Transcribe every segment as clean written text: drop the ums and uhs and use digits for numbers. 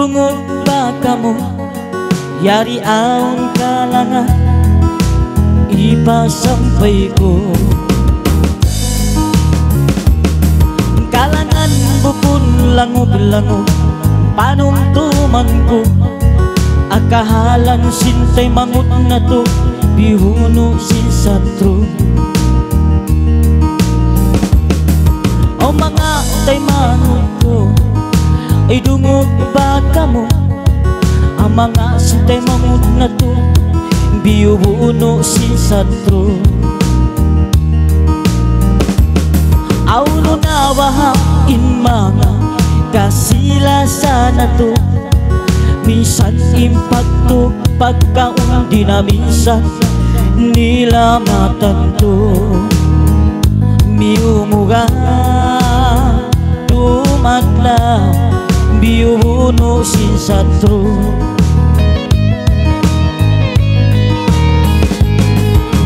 Dungog ba ka mo, yari aon ka lang nga ipasampay ko. Kalangan bupon langog-langog panumtuman ko, akahalan sintay mangut na to bihuno sin satro. O mga tay mangut ko ay dungog ba ka mo, ang mga sintay mangut na to bihuno sin satro. Auno na wahain mga kasila na to, minsan impacto pagkaon di na minsan nila matanto. Miumuga tumatla biuno sin satro.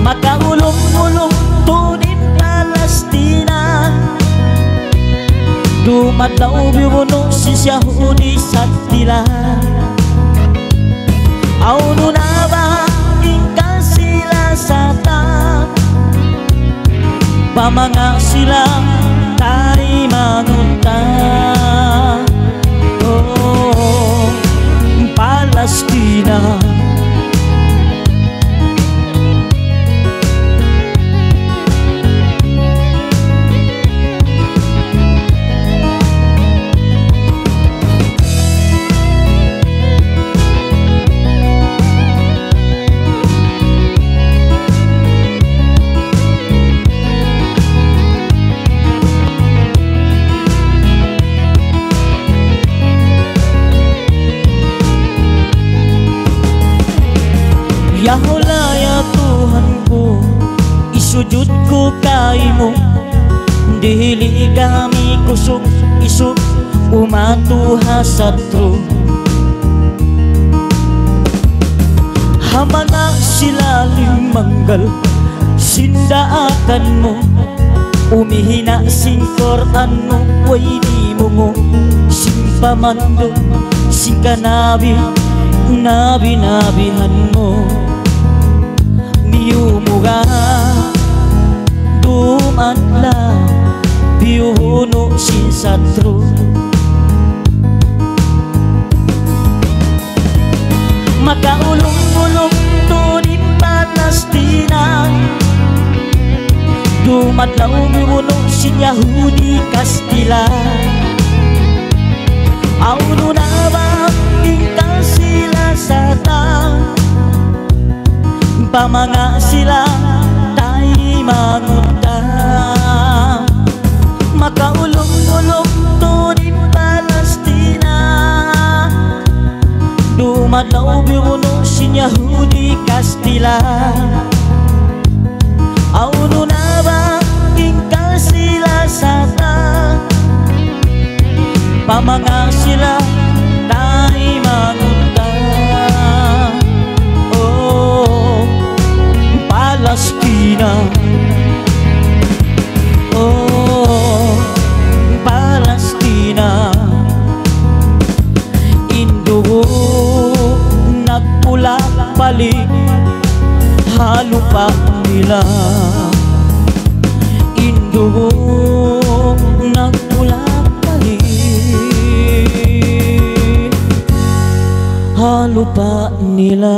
Makaulong-ulong tunin Palestina, dumadlaw biuno sin Yahudi sa tila. Auno na ba ingka sila sa ta, pamanga sila tayo mangunta. Oh, Palestina. Yahulaya Tuhan ko, isujud ko kay mo, dili kami kusog isog umatuha satro. Hamana sila limanggal sindaakan mo, umihina sing Quran mo, way di mo mo sing pamando sing kanabi nabi-nabihan mo. Miumuga dumatla biuno sin satro. Makaulong-ulong tunin Palestina, dumatlaw biuno sin Yahudi Kastila. Auno na ba ingka sila sa ta, pamanga sila tayo mangunta. Makaulong-ulong tunin Palestina, dumadlaw biuno sin Yahudi Kastila. Auno na ba ingka sila sa ta, pamanga sila tayo mangunta. Oh, Palestina. Oh, Palestina. Indugo nagpula balik halupa nila. Indugo nagpula balik halupa nila.